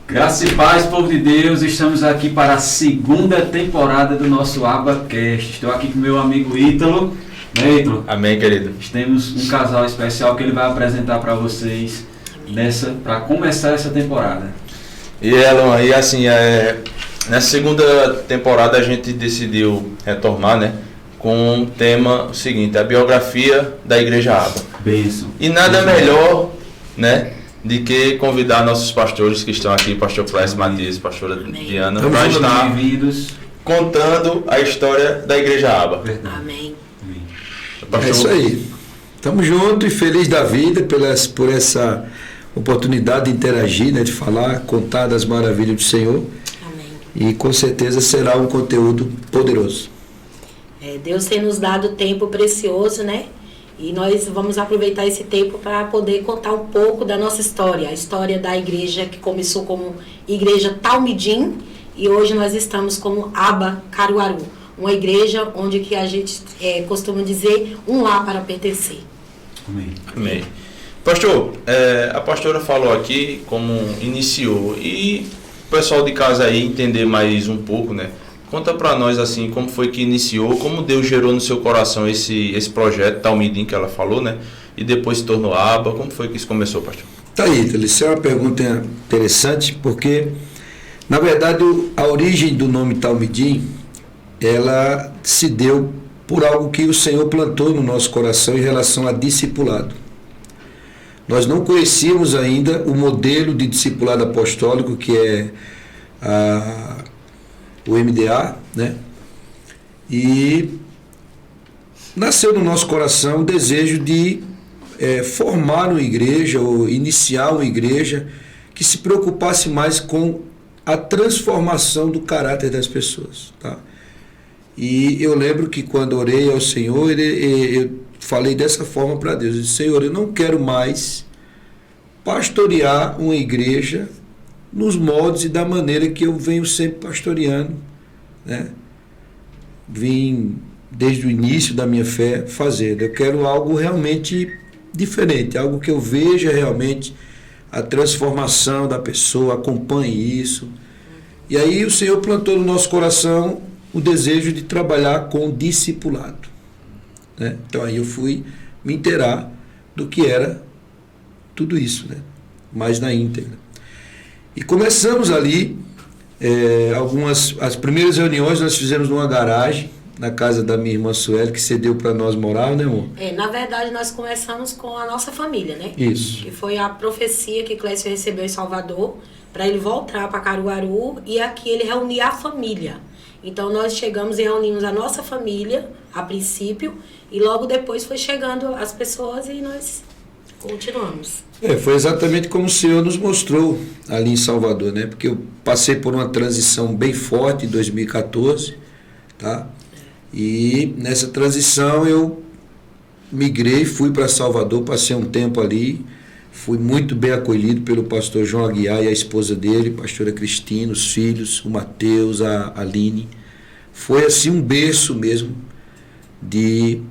Graça e paz, povo de Deus, estamos aqui para a segunda temporada do nosso AbaCast. Estou aqui com meu amigo Ítalo. Ítalo. Amém, querido. Temos um casal especial que ele vai apresentar para vocês para começar essa temporada. E Elon, e assim, nessa segunda temporada a gente decidiu retornar, né, com o tema seguinte, a biografia da Igreja Aba. Benção. E nada melhor, né, de que convidar nossos pastores que estão aqui, pastor Clécio Matias, pastora Diana, para estar contando a história da Igreja Aba. Amém. Pastor... É isso aí. Estamos juntos e feliz da vida por essa oportunidade de interagir, né, de falar, contar das maravilhas do Senhor. Amém. E com certeza será um conteúdo poderoso. Deus tem nos dado tempo precioso, né? E nós vamos aproveitar esse tempo para poder contar um pouco da nossa história. A história da igreja que começou como Igreja Talmidim e hoje nós estamos como Aba Caruaru. Uma igreja onde que a gente costuma dizer um lar para pertencer. Amém. Amém. Pastor, a pastora falou aqui como iniciou e o pessoal de casa aí entender mais um pouco, né? Conta para nós assim como foi que iniciou, como Deus gerou no seu coração esse projeto Talmidim que ela falou, né? E depois se tornou Aba. Como foi que isso começou, pastor? Tá aí, isso é uma pergunta interessante porque, na verdade, a origem do nome Talmidim, ela se deu por algo que o Senhor plantou no nosso coração em relação a discipulado. Nós não conhecíamos ainda o modelo de discipulado apostólico que é o MDA, né? E nasceu no nosso coração o desejo de formar uma igreja ou iniciar uma igreja que se preocupasse mais com a transformação do caráter das pessoas, tá? E eu lembro que quando orei ao Senhor, eu falei dessa forma para Deus. Eu disse, Senhor, eu não quero mais pastorear uma igreja nos moldes e da maneira que eu venho sempre pastoreando, né? Vim desde o início da minha fé fazendo. Eu quero algo realmente diferente, algo que eu veja realmente a transformação da pessoa, acompanhe isso. E aí o Senhor plantou no nosso coração o desejo de trabalhar com discipulado, né? Então aí eu fui me inteirar do que era tudo isso, né? Mais na íntegra. E começamos ali, as primeiras reuniões nós fizemos numa garagem, na casa da minha irmã Sueli, que cedeu para nós morar, né, amor? Na verdade, nós começamos com a nossa família, né? Isso. Que foi a profecia que Clécio recebeu em Salvador, para ele voltar para Caruaru e aqui ele reunir a família. Então nós chegamos e reunimos a nossa família, a princípio, e logo depois foi chegando as pessoas e nós continuamos. Foi exatamente como o Senhor nos mostrou ali em Salvador, né? Porque eu passei por uma transição bem forte em 2014, tá? E nessa transição eu migrei, fui para Salvador, passei um tempo ali, fui muito bem acolhido pelo pastor João Aguiar e a esposa dele, pastora Cristina, os filhos, o Mateus, a Aline. Foi assim um berço mesmo de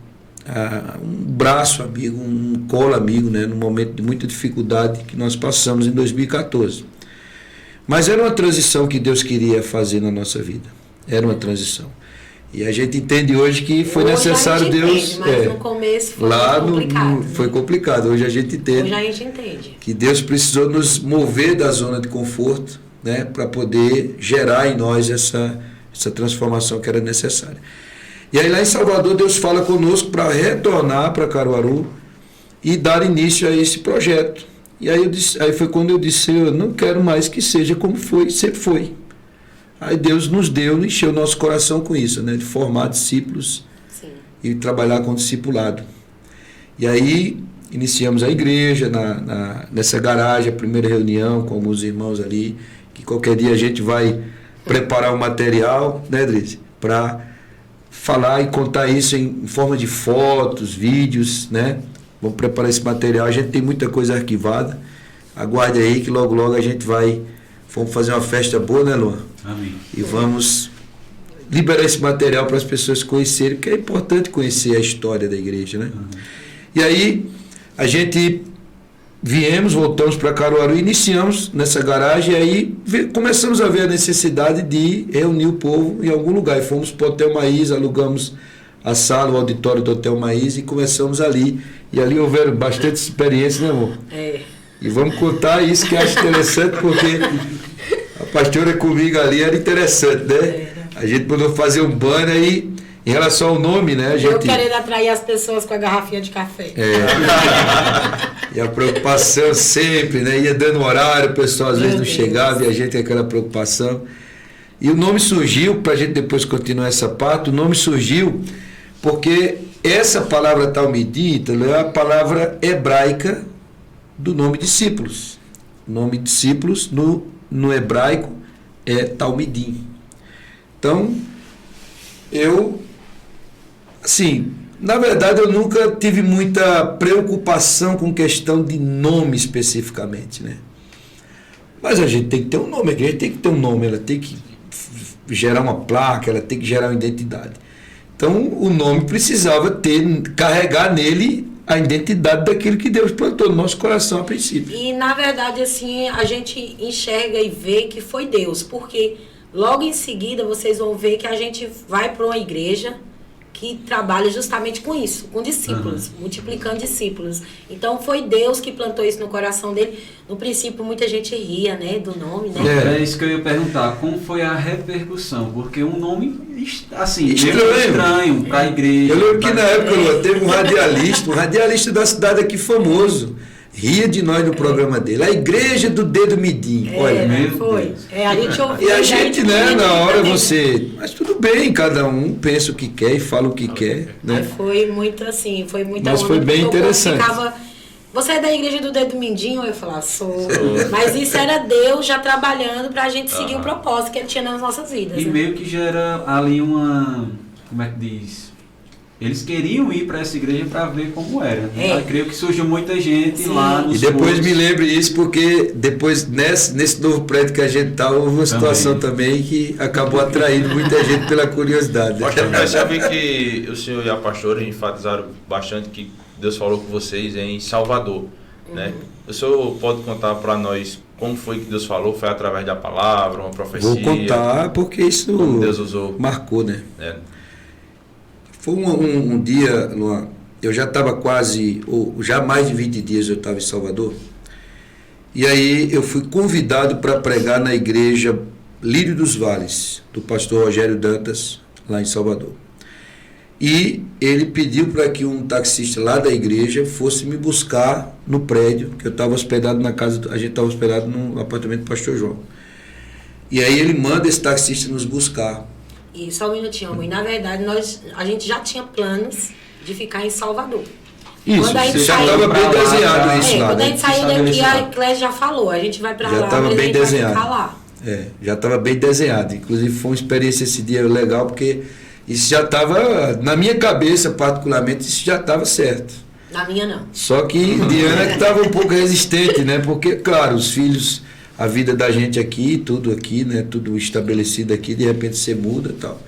um braço amigo, um colo amigo, né, num momento de muita dificuldade que nós passamos em 2014. Mas era uma transição que Deus queria fazer na nossa vida. Era uma transição. E a gente entende hoje que foi hoje necessário Deus. Mas no começo foi complicado. Foi complicado. Hoje a gente entende. Hoje a gente entende. Que Deus precisou nos mover da zona de conforto, né, para poder gerar em nós essa transformação que era necessária. E aí lá em Salvador Deus fala conosco para retornar para Caruaru e dar início a esse projeto. E aí foi quando eu disse, eu não quero mais que seja como foi, sempre foi. Aí Deus nos deu, encheu o nosso coração com isso, né, de formar discípulos. Sim. E trabalhar com discipulado. E aí iniciamos a igreja nessa garagem, a primeira reunião com alguns irmãos ali, que qualquer dia a gente vai preparar o material, né, Drizzy, para falar e contar isso em forma de fotos, vídeos, né? Vamos preparar esse material, a gente tem muita coisa arquivada. Aguarde aí que logo logo a gente vamos fazer uma festa boa, né, Luan? Amém. E vamos liberar esse material para as pessoas conhecerem, porque é importante conhecer a história da igreja, né? Uhum. E aí a gente voltamos para Caruaru, iniciamos nessa garagem, e aí começamos a ver a necessidade de reunir o povo em algum lugar. E fomos para o Hotel Maíz, alugamos a sala, o auditório do Hotel Maíz, e começamos ali. E ali houveram bastante experiência, né, amor? É. E vamos contar isso, que eu acho interessante, porque a pastora comigo ali era interessante, né? A gente mandou fazer um banner aí, em relação ao nome, né? Eu querendo atrair as pessoas com a garrafinha de café. E a preocupação sempre, né? Ia dando horário, o pessoal às vezes não chegava, e a gente com aquela preocupação. E o nome surgiu, para a gente depois continuar essa parte, o nome surgiu porque essa palavra Talmidim é a palavra hebraica do nome discípulos. O nome discípulos no hebraico é Talmidim. Então, assim, na verdade eu nunca tive muita preocupação com questão de nome especificamente, né? Mas a gente tem que ter um nome, a igreja tem que ter um nome, ela tem que gerar uma placa, ela tem que gerar uma identidade. Então o nome precisava carregar nele a identidade daquilo que Deus plantou no nosso coração a princípio. E na verdade assim, a gente enxerga e vê que foi Deus, porque logo em seguida vocês vão ver que a gente vai para uma igreja que trabalha justamente com isso, com discípulos, multiplicando discípulos. Então foi Deus que plantou isso no coração dele. No princípio muita gente ria, né, do nome, né? É isso que eu ia perguntar, como foi a repercussão? Porque um nome, assim, estranho para a igreja. Eu lembro que na época teve um radialista da cidade aqui famoso, ria de nós no programa dele, a igreja do dedo midinho. Olha, foi. A gente ouviu. E a gente, né, na hora mas tudo bem, cada um pensa o que quer e fala o que quer, né? Foi muito assim, foi muita Mas onda, foi bem interessante. Você é da igreja do dedo mindinho? Eu falava, sou. Mas isso era Deus já trabalhando pra gente seguir o propósito que ele tinha nas nossas vidas. E né? meio que gera ali uma, como é que diz? Eles queriam ir para essa igreja para ver como era. Né? Eu creio que surgiu muita gente lá nos E depois cultos. me lembre isso, porque depois nesse novo prédio que a gente está, houve uma situação também que acabou atraindo muita gente pela curiosidade. Pastor, eu percebi que o senhor e a pastora enfatizaram bastante que Deus falou com vocês em Salvador. Né? O senhor pode contar para nós como foi que Deus falou? Foi através da palavra, uma profecia? Vou contar, porque isso Deus usou. Marcou, né? Foi um dia, Luan, eu já estava já mais de 20 dias eu estava em Salvador, e aí eu fui convidado para pregar na igreja Lírio dos Vales, do pastor Rogério Dantas, lá em Salvador. E ele pediu para que um taxista lá da igreja fosse me buscar no prédio, que eu estava hospedado na casa, a gente estava hospedado no apartamento do pastor João. E aí ele manda esse taxista nos buscar. E só um minutinho, amor. E na verdade, a gente já tinha planos de ficar em Salvador. Isso, você já estava bem desenhado isso lá. Quando a gente né? saiu daqui, a Eclésia já falou, a gente vai para lá, estava mas bem a gente desenhado. vai ficar lá. Já estava bem desenhado. Inclusive foi uma experiência esse dia legal, porque isso já estava, na minha cabeça particularmente, isso já estava certo. Na minha não. Só que Diana que estava um pouco resistente, né? Porque, claro, os filhos, a vida da gente aqui, né? Tudo estabelecido aqui, de repente você muda e tal.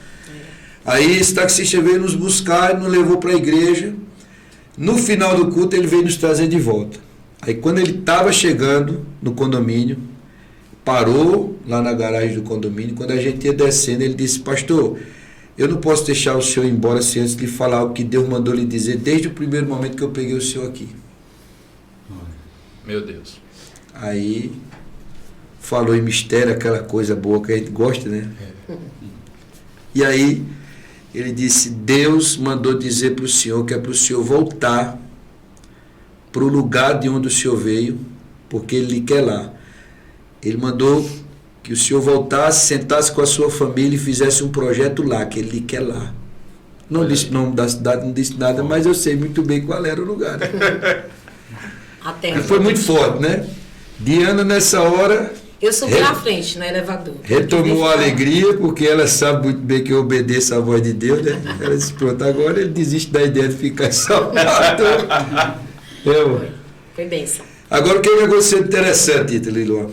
Aí esse taxista veio nos buscar, nos levou para a igreja. No final do culto ele veio nos trazer de volta. Aí quando ele estava chegando no condomínio, parou lá na garagem do condomínio. Quando a gente ia descendo, ele disse: pastor, eu não posso deixar o senhor ir embora sem antes lhe falar o que Deus mandou lhe dizer desde o primeiro momento que eu peguei o senhor aqui. Meu Deus. Aí falou em mistério, aquela coisa boa que a gente gosta, né? E aí ele disse: Deus mandou dizer para o senhor que é para o senhor voltar para o lugar de onde o senhor veio, porque ele lhe quer lá. Ele mandou que o senhor voltasse, sentasse com a sua família e fizesse um projeto lá, que ele lhe quer lá. Não disse o nome da cidade, não disse nada, mas eu sei muito bem qual era o lugar. Até. Foi muito forte, né? Diana, nessa hora... Eu subi na frente, no elevador. Retomou a alegria, porque ela sabe muito bem que eu obedeço à voz de Deus, né? Ela disse: pronto, agora ele desiste da ideia de ficar em Salvador. Foi bênção. Agora, o que aconteceu interessante, Ítalo?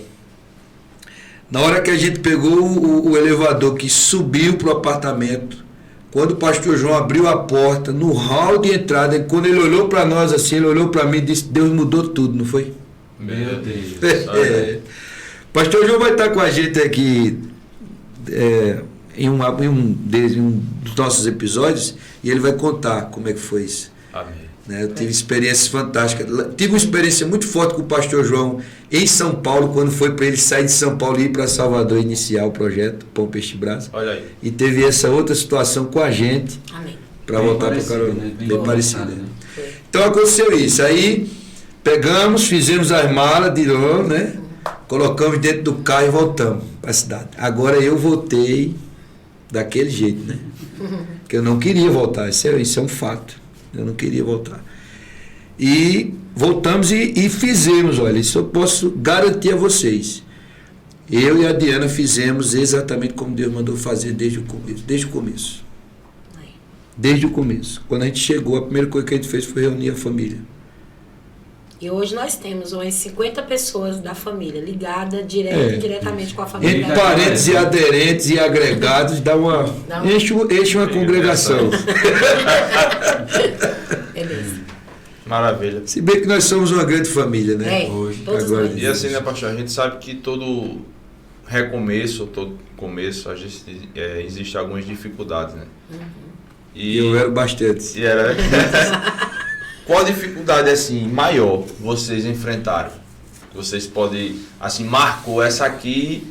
Na hora que a gente pegou o elevador que subiu para o apartamento, quando o pastor João abriu a porta, no hall de entrada, quando ele olhou para nós assim, ele olhou para mim e disse: Deus mudou tudo, não foi? Meu Deus. Pastor João vai estar com a gente aqui em um dos nossos episódios e ele vai contar como é que foi isso. Amém. Né? Eu tive experiências fantásticas. Tive uma experiência muito forte com o pastor João em São Paulo, quando foi para ele sair de São Paulo e ir para Salvador iniciar o projeto Pão, Peixe e Brasa. Olha aí. E teve essa outra situação com a gente para voltar para Carolina. Né? Bem parecida. Né? Então aconteceu isso. Aí pegamos, fizemos as malas de lá, né? Colocamos dentro do carro e voltamos para a cidade. Agora eu voltei daquele jeito, né? Porque eu não queria voltar. Isso é um fato. Eu não queria voltar. E voltamos e fizemos, olha, isso eu posso garantir a vocês. Eu e a Diana fizemos exatamente como Deus mandou fazer desde o começo. Desde o começo. Quando a gente chegou, a primeira coisa que a gente fez foi reunir a família. E hoje nós temos umas 50 pessoas da família ligadas diretamente com a família. Entre parentes e aderentes e agregados, enche uma congregação. Beleza. Maravilha. Se bem que nós somos uma grande família, né? Hoje. Todos Agora, nós. E assim, né, pastor? A gente sabe que todo recomeço, todo começo, existe algumas dificuldades, né? E eu era bastante. E era... Qual a dificuldade, assim, maior vocês enfrentaram? Vocês podem, assim, marcou essa aqui,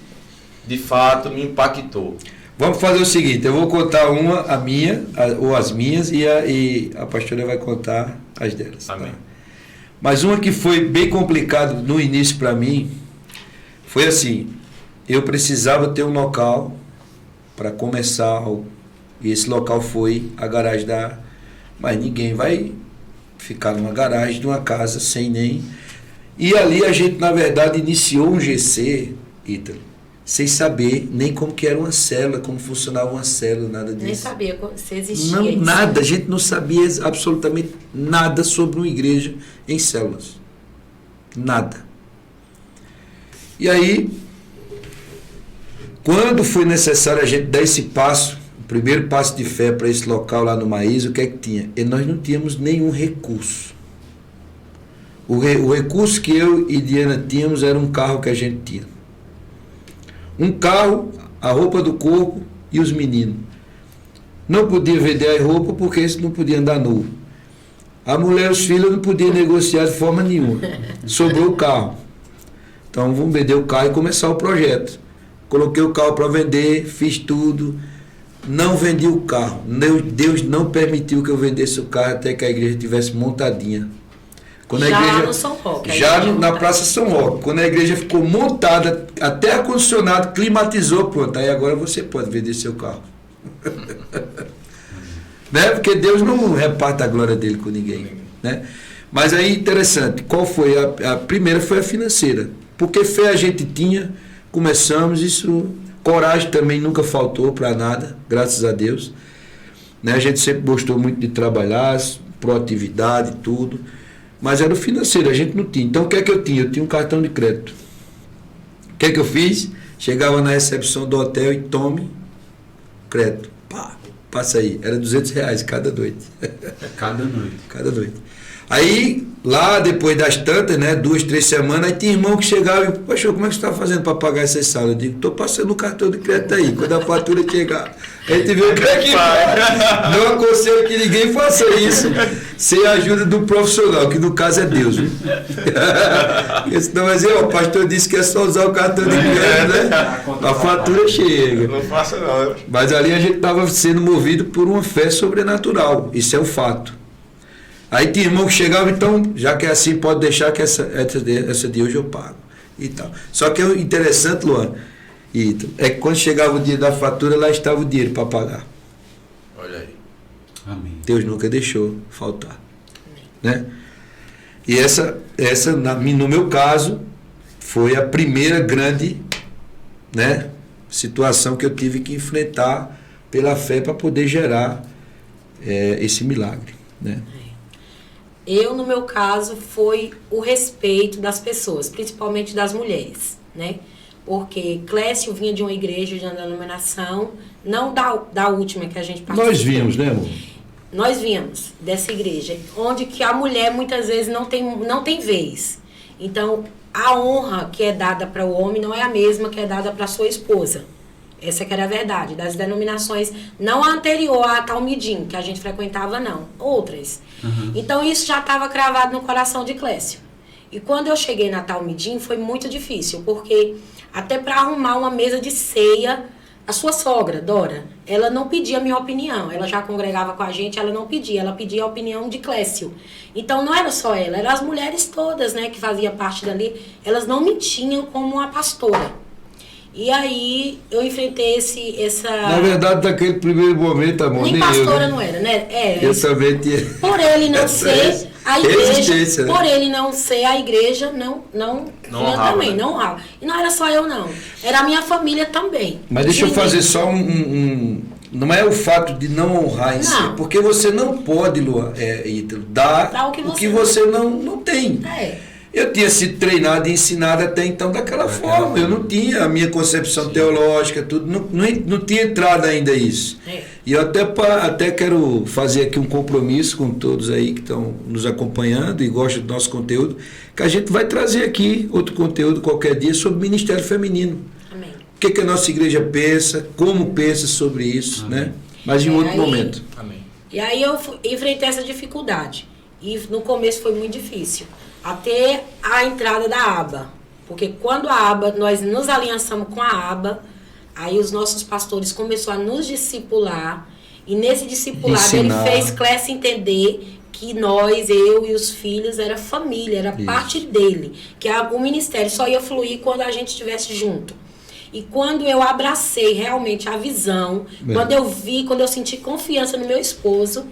de fato, me impactou. Vamos fazer o seguinte, eu vou contar a minha, ou as minhas, e a pastora vai contar as delas. Amém. Tá? Mas uma que foi bem complicado no início para mim, foi assim, eu precisava ter um local para começar algo, e esse local foi a garagem mas ninguém vai ficar numa garagem de uma casa sem nem... E ali a gente, na verdade, iniciou um GC, Ítalo, sem saber nem como que era uma célula, como funcionava uma célula, nada disso. Nem sabia se existia Não, isso. nada, a gente não sabia absolutamente nada sobre uma igreja em células. Nada. E aí, quando foi necessário a gente dar esse passo, o primeiro passo de fé para esse local lá no Maísa, o que é que tinha? E nós não tínhamos nenhum recurso. O recurso que eu e Diana tínhamos era um carro que a gente tinha. Um carro, a roupa do corpo e os meninos. Não podia vender a roupa porque eles não podiam andar nu. A mulher e os filhos não podiam negociar de forma nenhuma. Sobrou o carro. Então vamos vender o carro e começar o projeto. Coloquei o carro para vender, fiz tudo. Não vendi o carro. Deus não permitiu que eu vendesse o carro até que a igreja estivesse montadinha. Quando a igreja, no São Roque. Já na Praça São Roque. Quando a igreja ficou montada, até ar-condicionado, climatizou, pronto. Aí agora você pode vender seu carro. Né? Porque Deus não reparte a glória dele com ninguém. Né? Mas aí interessante, qual foi? A primeira foi a financeira. Porque fé a gente tinha, começamos, isso... Coragem também nunca faltou para nada, graças a Deus. Né? A gente sempre gostou muito de trabalhar, proatividade, tudo. Mas era o financeiro, a gente não tinha. Então o que é que eu tinha? Eu tinha um cartão de crédito. O que é que eu fiz? Chegava na recepção do hotel e tome crédito. Pá, passa aí. Era R$200 cada noite. Cada noite. Cada noite. Aí, lá depois das tantas, né, 2, 3 semanas, aí tinha irmão que chegava e, poxa, como é que você está fazendo para pagar essas salas? Eu digo, estou passando o cartão de crédito aí, quando a fatura chegar. A gente vê o que é que faz. Não aconselho que ninguém faça isso sem a ajuda do profissional, que no caso é Deus. Viu? Porque senão vai dizer, o pastor disse que é só usar o cartão de crédito, né? A fatura chega. Não faça não. Mas ali a gente estava sendo movido por uma fé sobrenatural, isso é um fato. Aí tinha irmão que chegava, então, já que é assim, pode deixar que essa de hoje eu pago. E tal. Só que o interessante, Luan, é que quando chegava o dia da fatura, lá estava o dinheiro para pagar. Olha aí. Amém. Deus nunca deixou faltar. Né? E essa no meu caso, foi a primeira grande, né, situação que eu tive que enfrentar pela fé para poder gerar esse milagre. Né? Eu, no meu caso, foi o respeito das pessoas, principalmente das mulheres, né? Porque Clécio vinha de uma igreja de denominação, não da última que a gente participou. Nós vimos, né, amor? Nós vínhamos dessa igreja, onde que a mulher muitas vezes não tem vez. Então, a honra que é dada para o homem não é a mesma que é dada para sua esposa. Essa que era a verdade, das denominações, não a anterior à Talmidim, que a gente frequentava, não, outras. Então isso já estava cravado no coração de Clécio. E quando eu cheguei na Talmidim foi muito difícil, porque até para arrumar uma mesa de ceia, a sua sogra, Dora, ela não pedia a minha opinião, ela já congregava com a gente, ela não pedia, ela pedia a opinião de Clécio. Então não era só ela, eram as mulheres todas, né, que faziam parte dali, elas não me tinham como uma pastora. E aí eu enfrentei essa... Na verdade, naquele primeiro momento, amor, nem pastora não era, né? Eu também tinha... Por ele não ser a igreja, né? por ele não ser a igreja, não honrava, também, né? não honrava. E não era só eu, não. Era a minha família também. Mas deixa eu fazer só não é o fato de não honrar em si, porque você não pode, Ítalo, dar o que você não tem. Eu tinha sido treinado e ensinado até então daquela forma. Eu não tinha a minha concepção teológica, tudo, não tinha entrado ainda isso. E eu até quero fazer aqui um compromisso com todos aí que estão nos acompanhando e gostam do nosso conteúdo, que a gente vai trazer aqui outro conteúdo qualquer dia sobre Ministério Feminino. Amém. O que a nossa igreja pensa, como pensa sobre isso, né? Mas em outro momento. Amém. E aí eu enfrentei essa dificuldade. E no começo foi muito difícil. Até a entrada da aba. Porque quando a aba, nós nos aliançamos com a aba, aí os nossos pastores começaram a nos discipular. E nesse discipulado ele fez Clécio entender que nós, eu e os filhos, era família, era parte dele. Que o ministério só ia fluir quando a gente estivesse junto. E quando eu abracei realmente a visão, quando eu senti confiança no meu esposo,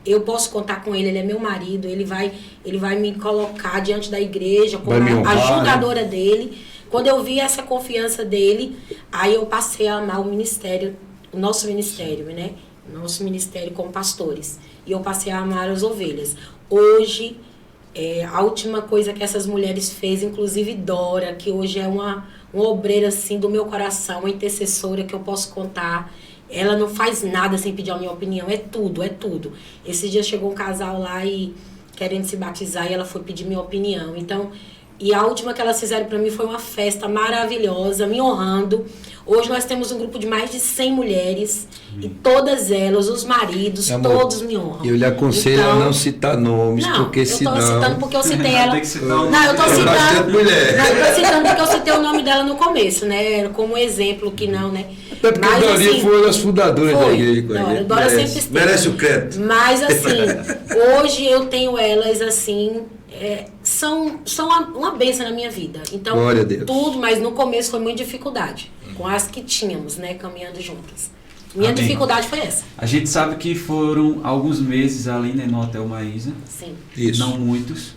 eu posso contar com ele, ele é meu marido, ele vai me colocar diante da igreja como ajudadora dele. Quando eu vi essa confiança dele, aí eu passei a amar o ministério, o nosso ministério, né? Nosso ministério como pastores. E eu passei a amar as ovelhas. Hoje, a última coisa que essas mulheres fez, inclusive Dora, que hoje é uma obreira assim do meu coração, uma intercessora que eu posso contar. Ela não faz nada sem pedir a minha opinião, é tudo, é tudo. Esses dias chegou um casal lá e querendo se batizar e ela foi pedir minha opinião. Então, e a última que elas fizeram para mim foi uma festa maravilhosa, me honrando. Hoje nós temos um grupo de mais de 100 mulheres e todas elas, os maridos, todos me honram. Eu lhe aconselho a não citar nomes, porque senão... Eu tô citando porque eu citei ela... Tem que citar o nome. Não, eu tô citando... bastante mulher. Não, eu tô citando porque eu citei o nome dela no começo, né? Como exemplo que não, né? Até porque a Dorinha foi uma das fundadoras da igreja. Não, Dora sempre esteve. Merece o crédito. Mas assim, hoje eu tenho elas assim... são uma bênção na minha vida. Então, glória a Deus. Tudo, mas no começo foi muita dificuldade. Com as que tínhamos, né? Caminhando juntas. Minha Amém. Dificuldade foi essa. A gente sabe que foram alguns meses ali, né, no Hotel Maísa. Sim. Isso. Não muitos.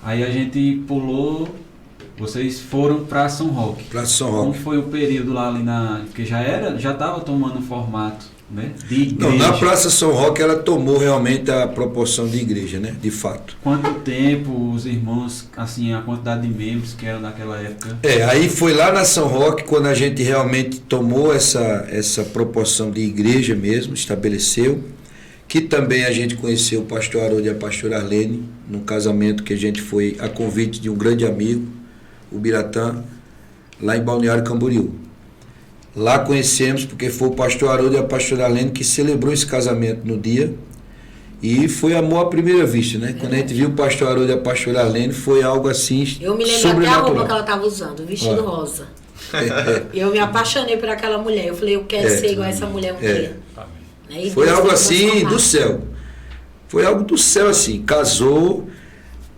Aí a gente pulou, vocês foram para São Roque. Para São Como Roque. foi o período lá ali porque já estava tomando formato, né, de igreja. Não, na Praça São Roque ela tomou realmente a proporção de igreja, né? De fato. Quanto tempo os irmãos, assim, a quantidade de membros que eram naquela época? Aí foi lá na São Roque quando a gente realmente tomou essa proporção de igreja mesmo, estabeleceu, que também a gente conheceu o pastor Haroldo e a pastora Arlene, num casamento que a gente foi a convite de um grande amigo, o Biratã, lá em Balneário Camboriú. Lá conhecemos, porque foi o pastor Haroldo e a pastora Arlene que celebrou esse casamento no dia. E foi amor à primeira vista, né? Quando a gente viu o pastor Haroldo e a pastora Arlene, foi algo assim Eu me lembro até a roupa que ela estava usando, o vestido rosa. Eu me apaixonei por aquela mulher. Eu falei, eu quero ser igual a essa mulher um dia. Né? Foi algo assim do céu. Foi algo do céu assim. Casou,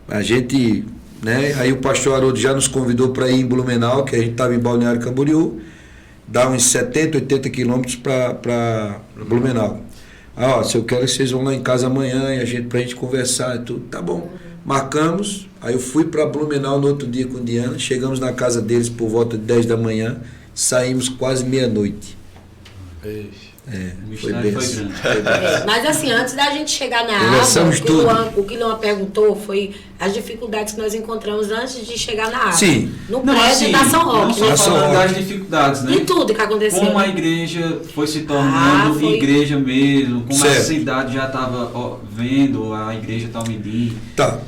a gente, né? Aí o pastor Haroldo já nos convidou para ir em Blumenau, que a gente estava em Balneário Camboriú. Dá uns 70, 80 quilômetros para Blumenau. Se eu quero que vocês vão lá em casa amanhã e pra gente conversar e tudo. Tá bom. Marcamos. Aí eu fui para Blumenau no outro dia com Diana. Chegamos na casa deles por volta de 10 da manhã. Saímos quase meia-noite. Foi bem assim. Mas assim, antes da gente chegar na aba, o que Luan perguntou foi as dificuldades que nós encontramos antes de chegar na aba. Sim. No prédio da São Roque. Não só falando das dificuldades, né? E tudo que aconteceu. Como a igreja foi se tornando igreja mesmo, como a cidade já estava vendo a igreja Talmidim. Tá.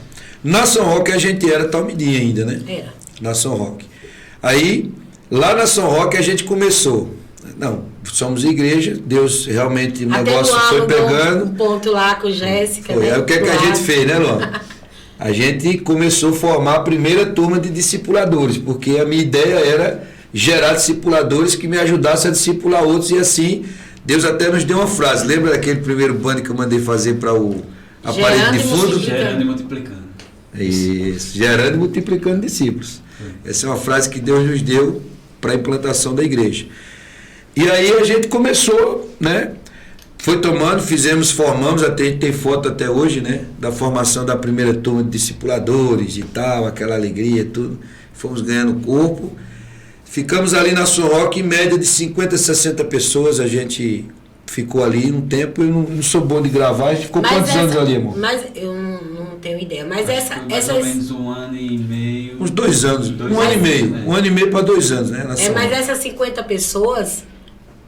Na São Roque a gente era Talmidim ainda, né? Era. na São Roque. Aí, lá na São Roque a gente começou. Não, somos igreja, Deus realmente, o negócio foi pegando. Um ponto lá com Jéssica, foi. né? Aí o que é que a gente fez, né, Luan? A gente começou a formar a primeira turma de discipuladores, porque a minha ideia era gerar discipuladores que me ajudassem a discipular outros, e assim, Deus até nos deu uma frase. Lembra daquele primeiro banner que eu mandei fazer para a parede de fundo? Gerando e multiplicando. Isso, gerando e multiplicando discípulos. Essa é uma frase que Deus nos deu para a implantação da igreja. E aí a gente começou, né? Foi tomando, fizemos, formamos, até a gente tem foto até hoje, né? Da formação da primeira turma de discipuladores e tal, aquela alegria, tudo. Fomos ganhando corpo. Ficamos ali na São Roque, em média de 50, 60 pessoas, a gente ficou ali um tempo. Eu não sou bom de gravar, a gente ficou quantos anos ali, amor? Mas eu não tenho ideia. Mas Acho mais ou menos 1 ano e meio. Uns 2 anos, 2 um ano e meio. né? 1 ano e meio para 2 anos, né? Mas essas 50 pessoas,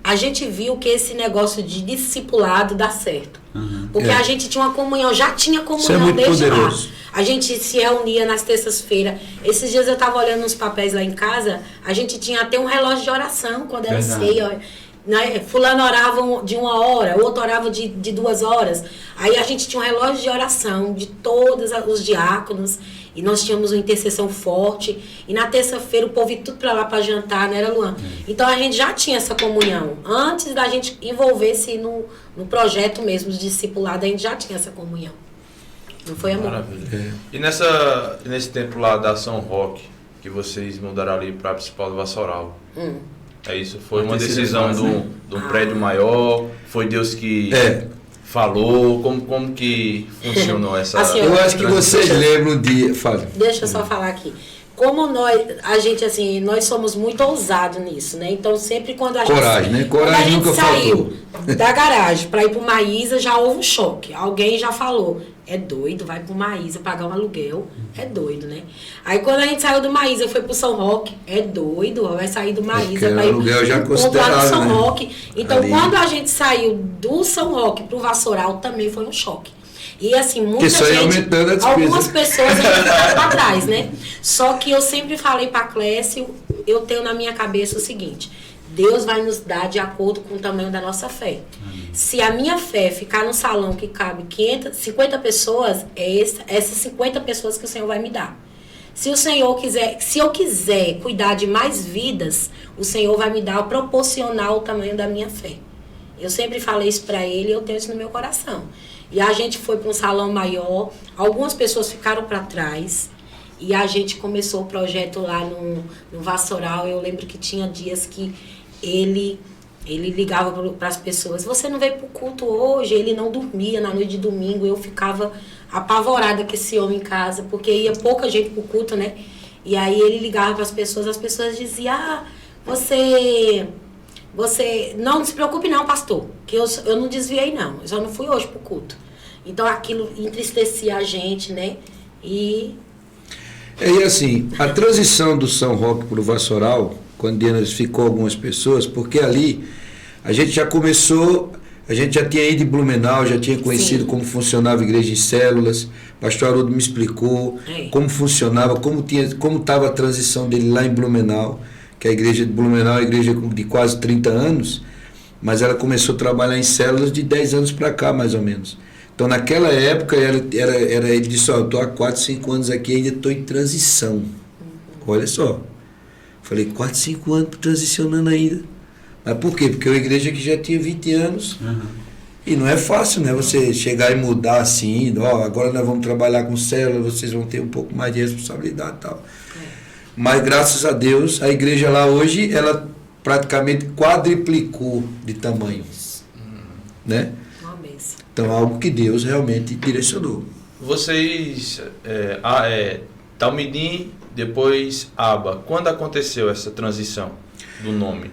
a gente viu que esse negócio de discipulado dá certo. Uhum. Porque a gente tinha uma comunhão, já tinha Isso é comunhão muito desde poderoso. lá. A gente se reunia nas terças-feiras. Esses dias eu estava olhando uns papéis lá em casa, a gente tinha até um relógio de oração quando era ceia. Né? Fulano orava de 1 hora, o outro orava de 2 horas. Aí a gente tinha um relógio de oração de todos os diáconos, e nós tínhamos uma intercessão forte. E na terça-feira o povo ia tudo para lá para jantar, né, Luan? Então a gente já tinha essa comunhão. Antes da gente envolver-se no projeto mesmo de discipulado, a gente já tinha essa comunhão. Não foi, amor? Maravilha. E nesse tempo lá da São Roque, que vocês mudaram ali para a principal do Vassoural, é isso? Foi uma decisão de um prédio maior? Foi Deus que falou? Como que funcionou essa... Assim, Eu acho que vocês lembram de... Fala. Deixa eu só falar aqui. Como nós somos muito ousados nisso, né? Então sempre quando a Coragem, né? Coragem nunca saiu da garagem para ir pro Maísa, já houve um choque. Alguém já falou, é doido, vai pro Maísa pagar um aluguel, é doido, né? Aí quando a gente saiu do Maísa, foi pro São Roque, é doido, vai sair do Maísa para ir aluguel já comprar considerado, no São né? Roque. Então Ali. quando a gente saiu do São Roque pro Vassoural, também foi um choque. E assim, muita gente, aumentando a despesa. algumas pessoas a gente ficou para trás, né? Só que eu sempre falei para Clécio, eu tenho na minha cabeça o seguinte: Deus vai nos dar de acordo com o tamanho da nossa fé. Se a minha fé ficar num salão que cabe 50 pessoas, essas 50 pessoas que o Senhor vai me dar. Se eu quiser cuidar de mais vidas, o Senhor vai me dar proporcional ao tamanho da minha fé. Eu sempre falei isso para ele e eu tenho isso no meu coração. E a gente foi para um salão maior, algumas pessoas ficaram para trás, e a gente começou o projeto lá no Vassoural. Eu lembro que tinha dias que ele ligava para as pessoas: você não veio para o culto hoje? Ele não dormia na noite de domingo. Eu ficava apavorada com esse homem em casa, porque ia pouca gente para o culto, né? E aí ele ligava para as pessoas diziam: você não se preocupe não, pastor, que eu não desviei não, eu só não fui hoje pro culto. Então aquilo entristecia a gente, né? E assim, a transição do São Roque para o Vassoural, quando ficou algumas pessoas, porque ali a gente já começou, a gente já tinha ido em Blumenau, já tinha conhecido como funcionava a igreja em células. Pastor Haroldo me explicou como funcionava, como estava a transição dele lá em Blumenau, que a igreja de Blumenau é uma igreja de quase 30 anos, mas ela começou a trabalhar em células de 10 anos para cá, mais ou menos. Então, naquela época, ele disse: eu estou há 4, 5 anos aqui, ainda estou em transição. Olha só. Falei, 4, 5 anos transicionando ainda. Mas por quê? Porque é uma igreja que já tinha 20 anos. E não é fácil, né? Você chegar e mudar assim: agora nós vamos trabalhar com células, vocês vão ter um pouco mais de responsabilidade e tal. Mas graças a Deus, a igreja lá hoje, ela praticamente quadriplicou de tamanho, né? Então, algo que Deus realmente direcionou. Vocês, Talmidim, depois Aba, quando aconteceu essa transição do nome?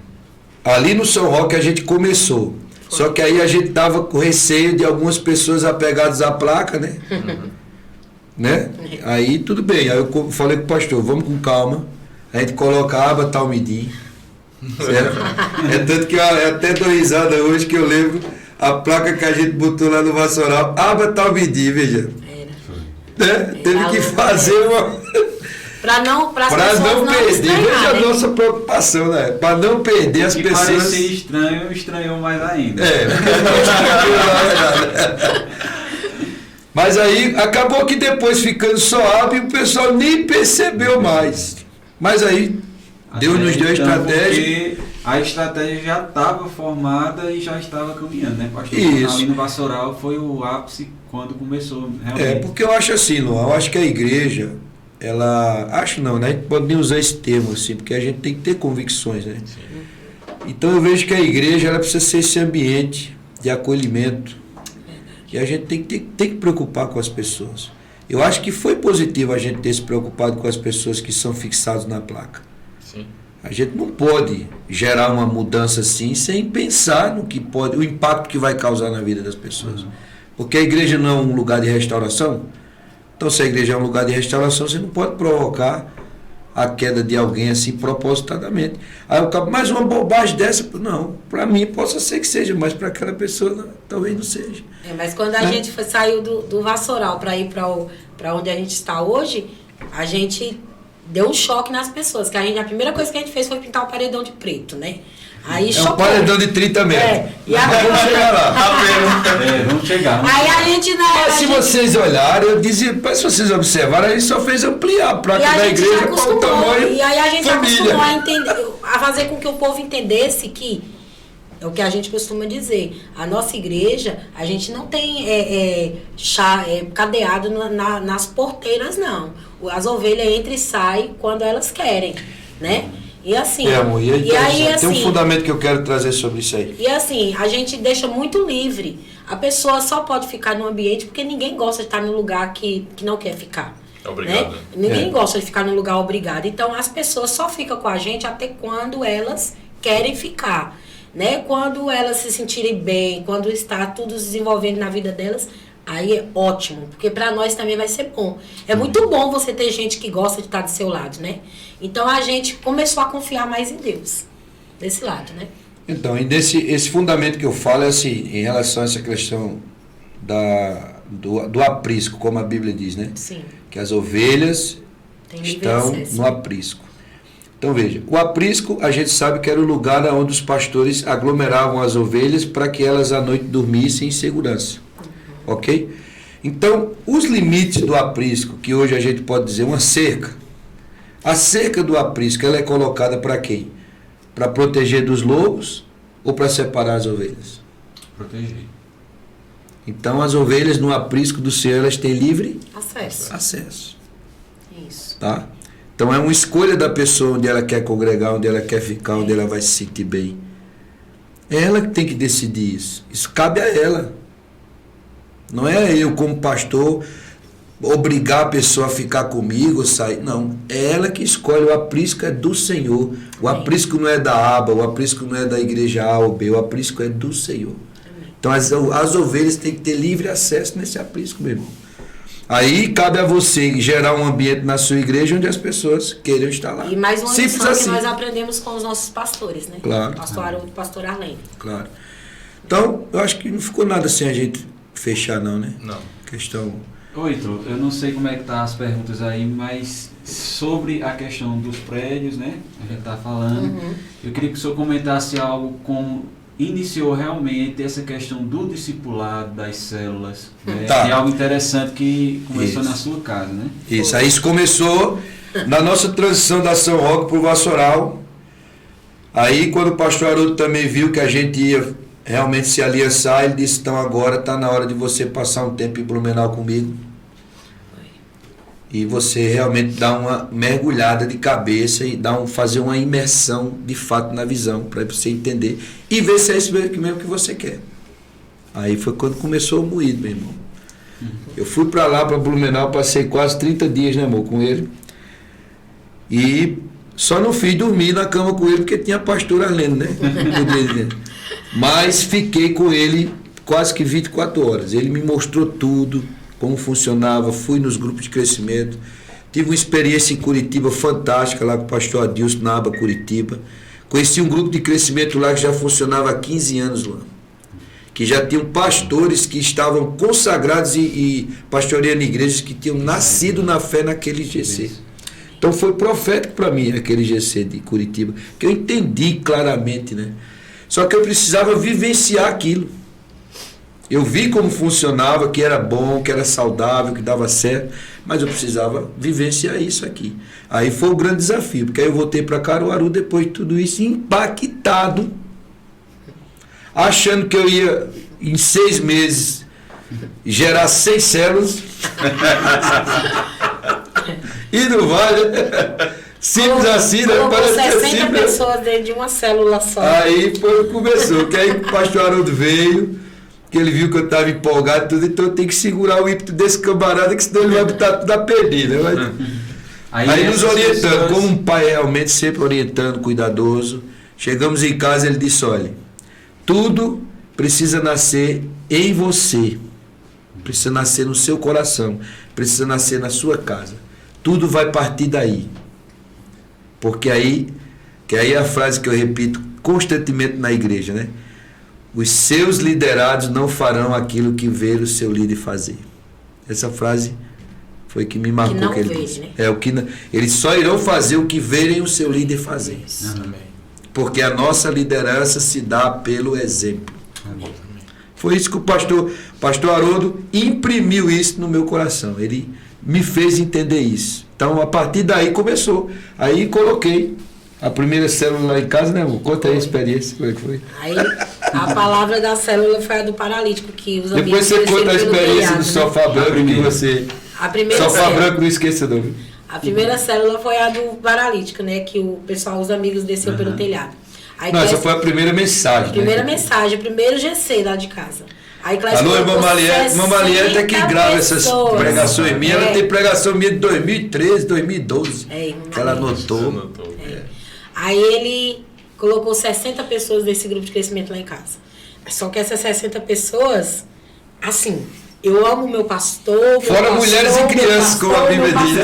Ali no São Roque a gente começou, só que aí a gente tava com receio de algumas pessoas apegadas à placa, né? Né? Aí tudo bem, aí eu falei com o pastor: vamos com calma, a gente coloca Aba Talmidim, certo? É tanto que eu até dou risada hoje que eu lembro a placa que a gente botou lá no Vassoural: Aba Talmidim, veja. Né? Teve que fazer uma... Para não Para não perder, veja a estranharem. nossa preocupação, né? Para não perder as Que pessoas. parecia estranho, estranhou mais ainda. Mas aí acabou que depois ficando suave e o pessoal nem percebeu mais. Mas aí Deus nos deu a estratégia. Porque a estratégia já estava formada e já estava caminhando, né, pastor? Isso. Ali no Vassoural foi o ápice quando começou realmente. Porque eu acho assim, Luan, eu acho que a igreja, ela. Acho não, né? A gente pode nem usar esse termo assim, porque a gente tem que ter convicções, né? Então eu vejo que a igreja ela precisa ser esse ambiente de acolhimento. E a gente tem que preocupar com as pessoas. Eu acho que foi positivo a gente ter se preocupado com as pessoas que são fixadas na placa. Sim. A gente não pode gerar uma mudança assim sem pensar no que pode, o impacto que vai causar na vida das pessoas. Porque a igreja não é um lugar de restauração. Então, se a igreja é um lugar de restauração, você não pode provocar a queda de alguém assim propositadamente. Aí eu acabo, mais uma bobagem dessa, não, para mim possa ser que seja, mas para aquela pessoa não, talvez não seja. Mas quando a gente saiu do Vassoural para ir para onde a gente está hoje, a gente deu um choque nas pessoas. Que a primeira coisa que a gente fez foi pintar o paredão de preto, né? Aí É um paredão de 30 metros. E agora Vamos chegar lá. Vamos chegar. Aí a gente, né? Mas se vocês olharem, eu dizia, mas se vocês observarem, a gente só fez ampliar a placa da igreja para o tamanho. E aí a gente família. acostumou a entender, a fazer com que o povo entendesse que é o que a gente costuma dizer. A nossa igreja, a gente não tem cadeado nas porteiras, não. As ovelhas entram e saem quando elas querem, né? E assim, Amor, e aí, tem assim, um fundamento que eu quero trazer sobre isso aí. E assim, a gente deixa muito livre. A pessoa só pode ficar no ambiente porque ninguém gosta de estar num lugar que não quer ficar. Obrigado. Né? Ninguém gosta de ficar num lugar obrigado. Então as pessoas só ficam com a gente até quando elas querem ficar. Né? Quando elas se sentirem bem, quando está tudo desenvolvendo na vida delas, aí é ótimo, porque para nós também vai ser bom. É muito bom você ter gente que gosta de estar do seu lado, né? Então a gente começou a confiar mais em Deus, desse lado, né? Então, e esse fundamento que eu falo é assim, em relação a essa questão do aprisco, como a Bíblia diz, né? Sim. Que as ovelhas Tem livre estão acesso. no aprisco. Então veja, o aprisco a gente sabe que era o lugar onde os pastores aglomeravam as ovelhas para que elas à noite dormissem em segurança. Ok? Então, os limites do aprisco, que hoje a gente pode dizer uma cerca, a cerca do aprisco ela é colocada para quem? Para proteger dos lobos ou para separar as ovelhas? Proteger. Então, as ovelhas no aprisco do Senhor elas têm livre Acesso. Isso. tá? Então é uma escolha da pessoa onde ela quer congregar, onde ela quer ficar, onde ela vai se sentir bem. É ela que tem que decidir isso. Isso cabe a ela. Não é eu, como pastor, obrigar a pessoa a ficar comigo, sair. Não. É ela que escolhe. O aprisco é do Senhor. O aprisco não é da aba, o aprisco não é da igreja A ou B, o aprisco é do Senhor. Então as ovelhas têm que ter livre acesso nesse aprisco, meu irmão. Aí cabe a você gerar um ambiente na sua igreja onde as pessoas queiram estar lá. E mais uma Simples lição assim. que nós aprendemos com os nossos pastores, né? Claro. Pastor Haroldo e pastor Arlene. Claro. Então, eu acho que não ficou nada sem a gente fechar, não, né? Não. Questão. Oi, Ítalo, eu não sei como é que tá as perguntas aí, mas sobre a questão dos prédios, né? A gente tá falando. Eu queria que o senhor comentasse algo como iniciou realmente essa questão do discipulado das células. Né? Tá. É algo interessante que começou Isso. na sua casa, né? Isso. Aí isso começou na nossa transição da São Roque para o Vassoural. Aí quando o pastor Haroldo também viu que a gente ia realmente se aliançar, ele disse, então agora está na hora de você passar um tempo em Blumenau comigo. E você realmente dar uma mergulhada de cabeça e fazer uma imersão de fato na visão, para você entender e ver se é isso mesmo que você quer. Aí foi quando começou o moído, meu irmão. Eu fui para lá, para Blumenau, passei quase 30 dias, né, amor, com ele. E só não fiz dormir na cama com ele porque tinha pastor Arlene, né? Mas fiquei com ele quase que 24 horas. Ele me mostrou tudo, como funcionava, fui nos grupos de crescimento, tive uma experiência em Curitiba fantástica lá com o pastor Adilson na aba Curitiba, conheci um grupo de crescimento lá que já funcionava há 15 anos lá, que já tinham pastores que estavam consagrados e pastoreando igrejas que tinham nascido na fé naquele GC. Então foi profético para mim aquele GC de Curitiba, que eu entendi claramente, né? Só que eu precisava vivenciar aquilo. Eu vi como funcionava, que era bom, que era saudável, que dava certo, mas eu precisava vivenciar isso aqui. Aí foi o grande desafio, porque aí eu voltei para Caruaru depois de tudo isso, impactado, achando que eu ia, em 6 meses, gerar 6 células. E não vai, né? Simples assim, né? Parece 60 simples. pessoas dentro de uma célula só. Aí começou, que aí o pastor Haroldo veio, que ele viu que eu estava empolgado e tudo, então eu tenho que segurar o ímpeto desse camarada, que senão ele vai botar tudo a perder, né? Aí nos orientando, pessoas... como um pai realmente sempre orientando, cuidadoso. Chegamos em casa, ele disse, olha, tudo precisa nascer em você, precisa nascer no seu coração, precisa nascer na sua casa. Tudo vai partir daí. Porque aí é a frase que eu repito constantemente na igreja, né? Os seus liderados não farão aquilo que ver o seu líder fazer. Essa frase foi que me marcou. Que não ele disse. Né? Eles só irão fazer o que verem o seu líder fazer. Amém. Porque a nossa liderança se dá pelo exemplo. Amém. Foi isso que o pastor Haroldo imprimiu isso no meu coração. Ele me fez entender isso. Então, a partir daí começou. Aí coloquei a primeira célula lá em casa, né, amor? Conta aí a experiência, como é que foi? Aí, a palavra da célula foi a do paralítico, que os depois você conta a experiência do sofá branco, que você... Sofá branco, não esqueça não. A primeira célula foi a do paralítico, né, que o pessoal, os amigos desceu pelo telhado. Aí, não, essa foi a primeira mensagem. Primeira mensagem, o primeiro GC lá de casa. Aí, alô, irmã Maliette é que grava essas pregações minhas. Ela tem pregação minha de 2013, 2012. Que ela anotou. Aí ele colocou 60 pessoas desse grupo de crescimento lá em casa. Só que essas 60 pessoas, assim, eu amo meu pastor. Fora mulheres e crianças, como a Bíblia diz.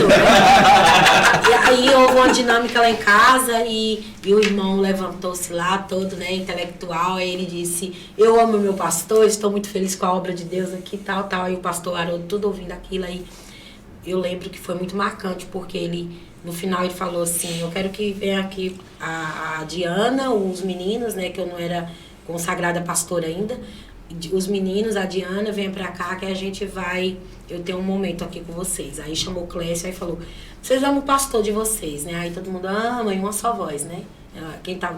E aí houve uma dinâmica lá em casa e o irmão levantou-se lá, todo, né, intelectual. Aí ele disse, eu amo meu pastor, estou muito feliz com a obra de Deus aqui, tal. Aí o pastor Haroldo, tudo ouvindo aquilo aí. Eu lembro que foi muito marcante, porque ele, no final, ele falou assim, eu quero que venha aqui a Diana, os meninos, né, que eu não era consagrada pastora ainda, os meninos, a Diana, venha pra cá que a gente vai, eu tenho um momento aqui com vocês. Aí chamou o Clécio, aí falou, vocês amam o pastor de vocês, né? Aí todo mundo ama em uma só voz, né?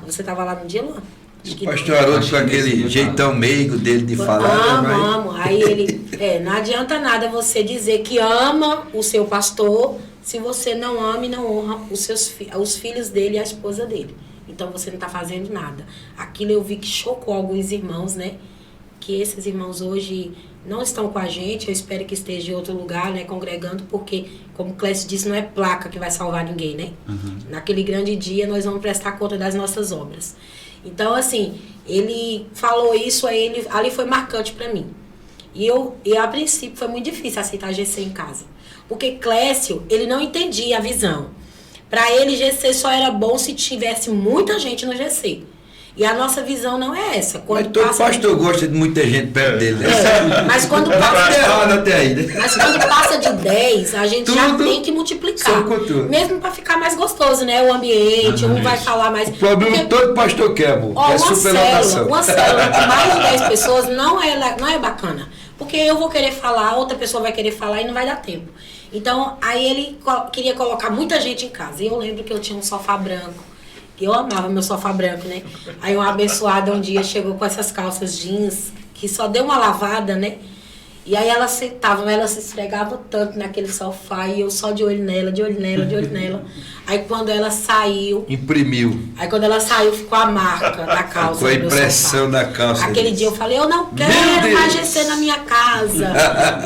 Você tava lá no dia, Luan? O pastor Haroldo com aquele jeitão meigo dele de falar. Amo. Aí ele, não adianta nada você dizer que ama o seu pastor se você não ama e não honra os filhos dele e a esposa dele. Então você não tá fazendo nada. Aquilo eu vi que chocou alguns irmãos, né? Que esses irmãos hoje não estão com a gente, eu espero que esteja em outro lugar, né, congregando, porque, como o Clécio disse, não é placa que vai salvar ninguém, né? Naquele grande dia nós vamos prestar conta das nossas obras. Então, assim, ele falou isso, ali foi marcante para mim. E a princípio foi muito difícil aceitar GC em casa, porque Clécio, ele não entendia a visão. Para ele, GC só era bom se tivesse muita gente no GC. E a nossa visão não é essa. Mas todo pastor gosta de muita gente perto dele. Né? Mas quando passa de 10, a gente já tem que multiplicar. Mesmo para ficar mais gostoso, né? O ambiente, vai falar mais. O problema todo pastor quer, amor. É superlotação. Uma célula com mais de 10 pessoas não é bacana. Porque eu vou querer falar, outra pessoa vai querer falar e não vai dar tempo. Então, aí ele queria colocar muita gente em casa. E eu lembro que eu tinha um sofá branco. Eu amava meu sofá branco, né? Aí uma abençoada um dia chegou com essas calças jeans, que só deu uma lavada, né? E aí ela sentava, ela se esfregava tanto naquele sofá, e eu só de olho nela. Aí quando ela saiu... Imprimiu. Aí quando ela saiu, ficou a marca da calça. Ficou a impressão da calça. Aquele dia eu falei, eu não quero mais GC na minha casa.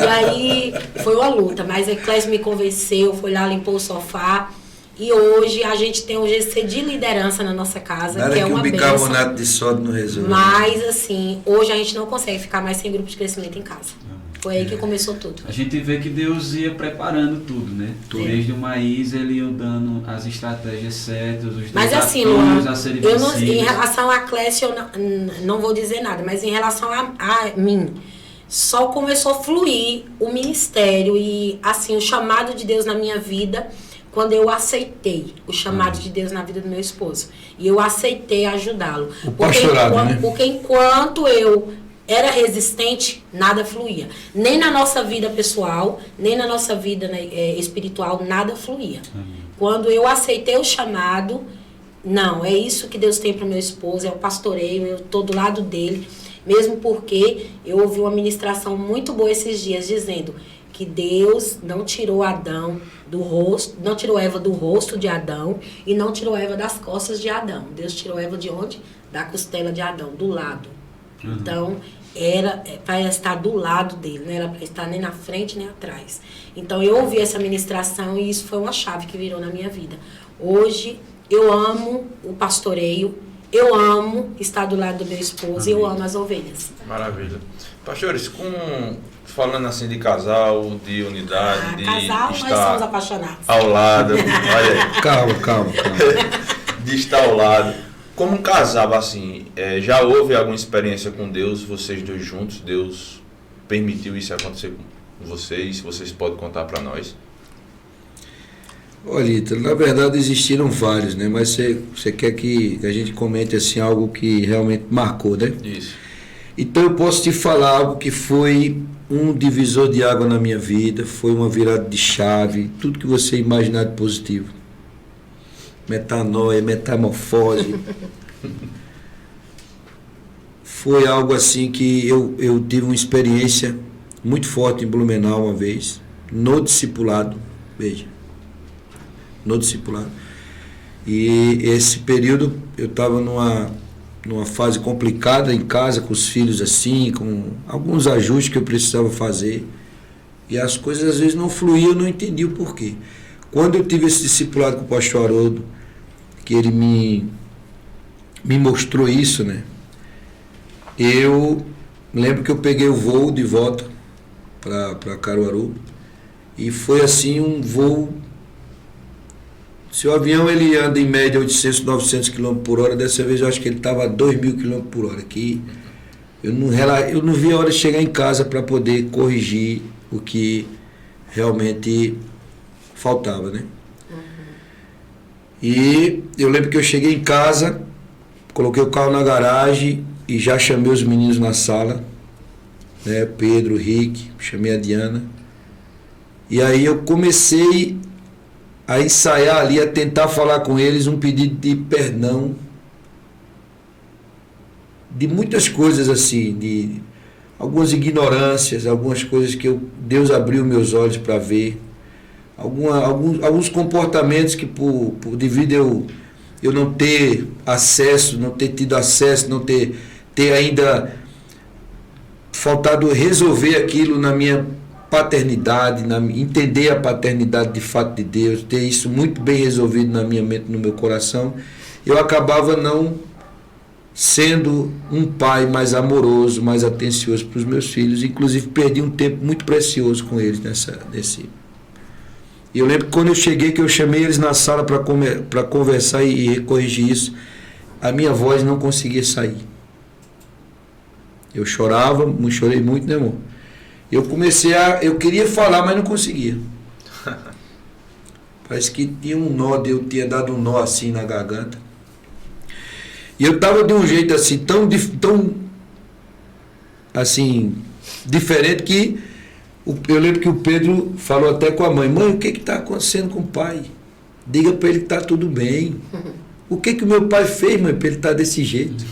E aí foi uma luta, mas a Clécio me convenceu, foi lá, limpou o sofá. E hoje a gente tem um GC de liderança na nossa casa, nada que é uma bênção. Bicarbonato de sódio não resolve. Mas, assim, hoje a gente não consegue ficar mais sem grupo de crescimento em casa. Foi aí que começou tudo. A gente vê que Deus ia preparando tudo, né? Desde o Maísa, ele ia dando as estratégias certas, os desafios assim, a serem vencidos. Em relação a Clécio, eu não vou dizer nada, mas em relação a mim, só começou a fluir o ministério e, assim, o chamado de Deus na minha vida quando eu aceitei o chamado de Deus na vida do meu esposo. E eu aceitei ajudá-lo. O pastorado, né? Porque enquanto eu era resistente, nada fluía. Nem na nossa vida pessoal, nem na nossa vida espiritual, nada fluía. Quando eu aceitei o chamado, não, é isso que Deus tem para o meu esposo, é o pastoreio, eu estou do lado dele. Mesmo porque eu ouvi uma ministração muito boa esses dias dizendo que Deus não tirou Adão do rosto, não tirou Eva do rosto de Adão e não tirou Eva das costas de Adão. Deus tirou Eva de onde? Da costela de Adão, do lado. Então, era para estar do lado dele, não era para estar nem na frente nem atrás. Então, eu ouvi essa ministração e isso foi uma chave que virou na minha vida. Hoje, eu amo o pastoreio, eu amo estar do lado do meu esposo e eu amo as ovelhas. Maravilha. Pastores, falando assim de casal, de unidade, de casal, estar nós somos apaixonados. ao lado, olha aí. Calma. De estar ao lado. Como um casal, assim, já houve alguma experiência com Deus, vocês dois juntos? Deus permitiu isso acontecer com vocês? Vocês podem contar para nós? Olha, Ítalo, na verdade existiram vários, né? Mas você quer que a gente comente assim algo que realmente marcou, né? Isso. Então eu posso te falar algo que foi um divisor de água na minha vida, foi uma virada de chave, tudo que você imaginar de positivo. Metanoia, metamorfose. Foi algo assim que eu tive uma experiência muito forte em Blumenau uma vez, no discipulado, veja, no discipulado. E esse período eu estava numa fase complicada em casa, com os filhos assim, com alguns ajustes que eu precisava fazer. E as coisas às vezes não fluíam, eu não entendi o porquê. Quando eu tive esse discipulado com o pastor Haroldo, que ele me mostrou isso, né? Eu lembro que eu peguei o voo de volta para Caruaru e foi assim um voo. Se o avião ele anda em média 800, 900 km por hora, dessa vez eu acho que ele estava a 2.000 km por hora. Que eu não vi a hora de chegar em casa para poder corrigir o que realmente faltava, né? E eu lembro que eu cheguei em casa, coloquei o carro na garagem e já chamei os meninos na sala, né? Pedro, Rick, chamei a Diana. E aí eu comecei a ensaiar ali, a tentar falar com eles um pedido de perdão de muitas coisas assim, de algumas ignorâncias, algumas coisas que Deus abriu meus olhos para ver, alguns comportamentos que devido eu não ter acesso, não ter tido acesso, não ter ainda faltado resolver aquilo na minha paternidade, entender a paternidade de fato de Deus, ter isso muito bem resolvido na minha mente, no meu coração, eu acabava não sendo um pai mais amoroso, mais atencioso para os meus filhos, inclusive perdi um tempo muito precioso com eles nesse. E eu lembro que quando eu cheguei, que eu chamei eles na sala para conversar e corrigir isso, a minha voz não conseguia sair. Eu chorei muito, né, amor? Eu queria falar, mas não conseguia. Parece que tinha um nó, eu tinha dado um nó assim na garganta. E eu estava de um jeito assim, tão assim, diferente que eu lembro que o Pedro falou até com a mãe: mãe, o que está acontecendo com o pai? Diga para ele que está tudo bem. O que o meu pai fez, mãe, para ele estar desse jeito?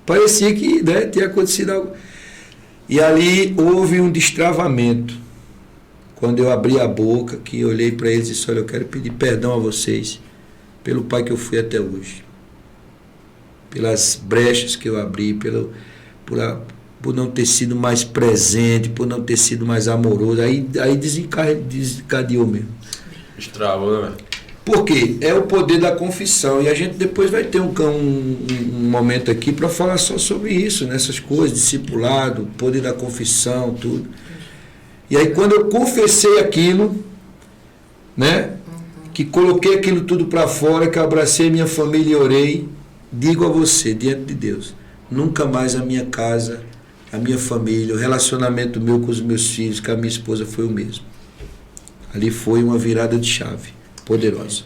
Parecia que, né, tinha acontecido algo. E ali houve um destravamento. Quando eu abri a boca, que eu olhei para eles e disse: olha, eu quero pedir perdão a vocês pelo pai que eu fui até hoje. Pelas brechas que eu abri, por não ter sido mais presente, por não ter sido mais amoroso. Aí desencadeou mesmo. Estravou, né? Por quê? É o poder da confissão. E a gente depois vai ter um momento aqui para falar só sobre isso, nessas coisas, discipulado, poder da confissão, tudo. E aí quando eu confessei aquilo, né, que coloquei aquilo tudo para fora, que eu abracei minha família e orei, digo a você, diante de Deus, nunca mais a minha casa, a minha família, o relacionamento meu com os meus filhos, com a minha esposa foi o mesmo. Ali foi uma virada de chave. poderosa.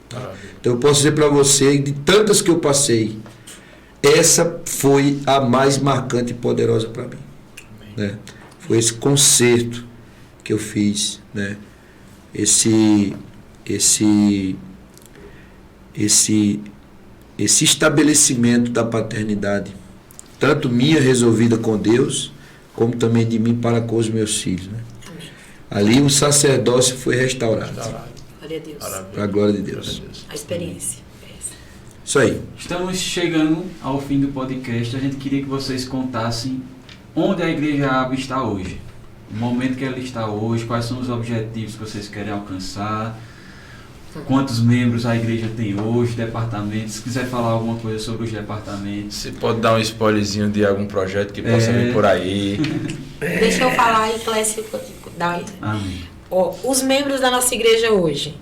Tá? Então eu posso dizer para você, de tantas que eu passei, essa foi a mais marcante e poderosa para mim. Né? Foi esse concerto que eu fiz, né? esse estabelecimento da paternidade, tanto minha resolvida com Deus, como também de mim para com os meus filhos. Né? Ali o sacerdócio foi restaurado. Glória a Deus. Para a glória de Deus. A experiência. Isso aí. Estamos chegando ao fim do podcast. A gente queria que vocês contassem onde a Igreja Aba está hoje. O momento que ela está hoje, quais são os objetivos que vocês querem alcançar, quantos membros a igreja tem hoje, departamentos. Se quiser falar alguma coisa sobre os departamentos. Você pode dar um spoilerzinho de algum projeto que possa vir por aí. Deixa eu falar aí, Clécio. Amém. Os membros da nossa igreja hoje,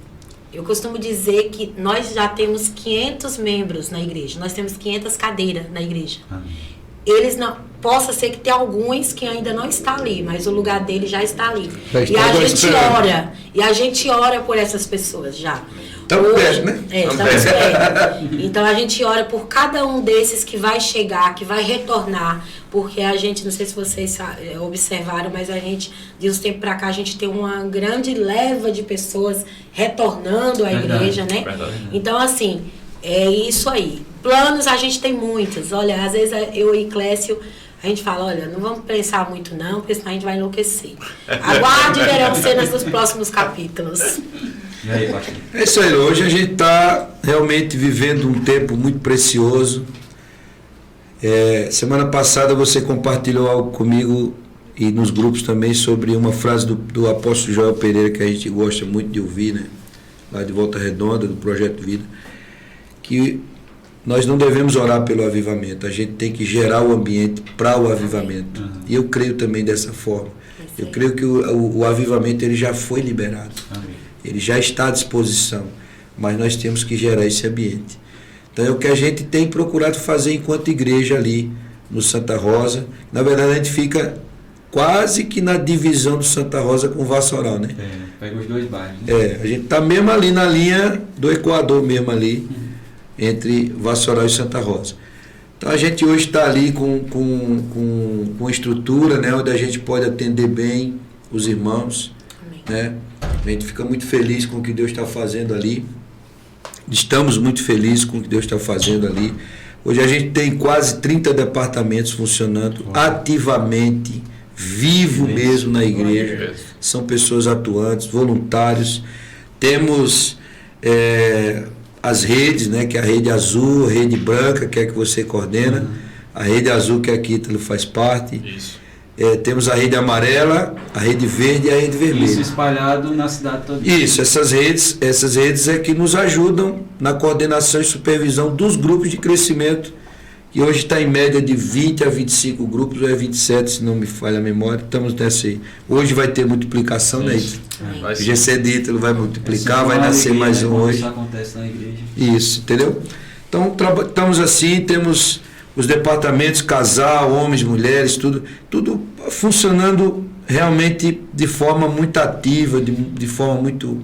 eu costumo dizer que nós já temos 500 membros na igreja, nós temos 500 cadeiras na igreja. Amém. Eles não, possa ser que tenha alguns que ainda não está ali, mas o lugar dele já está ali. Já e a gente esperando. ora, e a gente ora por essas pessoas já. Estamos perto, né? Estamos perto. Então a gente ora por cada um desses que vai chegar, que vai retornar, porque a gente, não sei se vocês observaram, mas a gente, de uns tempos para cá, a gente tem uma grande leva de pessoas retornando à igreja, né? Verdade. Então, assim, é isso aí. Planos a gente tem muitos. Olha, às vezes eu e Clécio, a gente fala, olha, não vamos pensar muito não, porque senão a gente vai enlouquecer. Aguarde e verão cenas dos próximos capítulos. E aí, pastor? É isso aí. Hoje a gente está realmente vivendo um tempo muito precioso. Semana passada você compartilhou algo comigo e nos grupos também sobre uma frase do apóstolo Joel Pereira, que a gente gosta muito de ouvir, né? Lá de Volta Redonda, do Projeto Vida, que nós não devemos orar pelo avivamento, a gente tem que gerar o ambiente para o avivamento. Uhum. E eu creio também dessa forma. Eu creio que o avivamento ele já foi liberado. Amém. Ele já está à disposição, mas nós temos que gerar esse ambiente. Então é o que a gente tem procurado fazer enquanto igreja ali no Santa Rosa. Na verdade a gente fica quase que na divisão do Santa Rosa com o Vassoural, né? Pega os dois bairros. Né? A gente está mesmo ali na linha do Equador mesmo ali, entre Vassoural e Santa Rosa. Então a gente hoje está ali com estrutura, né, onde a gente pode atender bem os irmãos. Né? A gente fica muito feliz com o que Deus está fazendo ali. Estamos muito felizes com o que Deus está fazendo ali. Hoje a gente tem quase 30 departamentos funcionando ativamente, vivo mesmo na igreja. São pessoas atuantes, voluntários. Temos as redes, né, que é a rede azul, a rede branca, que é a que você coordena, a rede azul, que aqui Ítalo faz parte. Isso. Temos a rede amarela, a rede verde e a rede vermelha. Isso espalhado na cidade toda. Isso, essas redes é que nos ajudam na coordenação e supervisão dos grupos de crescimento, que hoje está em média de 20 a 25 grupos, ou 27, se não me falha a memória, estamos nessa aí. Hoje vai ter multiplicação, né, Ítalo? Vai O ser. GC de Ítalo vai multiplicar, vai uma nascer alegria, mais né, um quando hoje. Isso acontece na igreja. Isso, entendeu? Então, estamos assim, temos os departamentos, casal, homens, mulheres, tudo funcionando realmente de forma muito ativa, de forma muito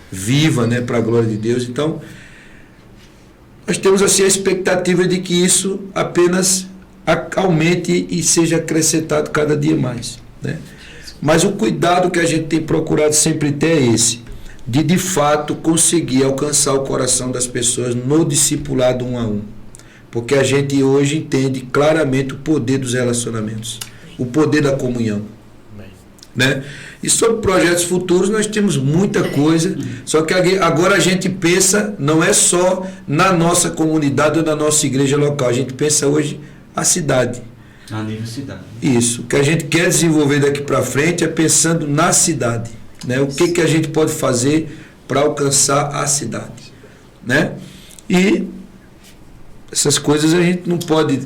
viva, né, para a glória de Deus. Então, nós temos assim a expectativa de que isso apenas aumente e seja acrescentado cada dia mais, né? Mas o cuidado que a gente tem procurado sempre ter é esse, de fato conseguir alcançar o coração das pessoas no discipulado 1 a 1. Porque a gente hoje entende claramente o poder dos relacionamentos, o poder da comunhão. Né? E sobre projetos futuros nós temos muita coisa, só que agora a gente pensa não é só na nossa comunidade ou na nossa igreja local, a gente pensa hoje a cidade. A nível cidade. Isso, o que a gente quer desenvolver daqui para frente é pensando na cidade, né? O que a gente pode fazer para alcançar a cidade, né? E essas coisas a gente não pode,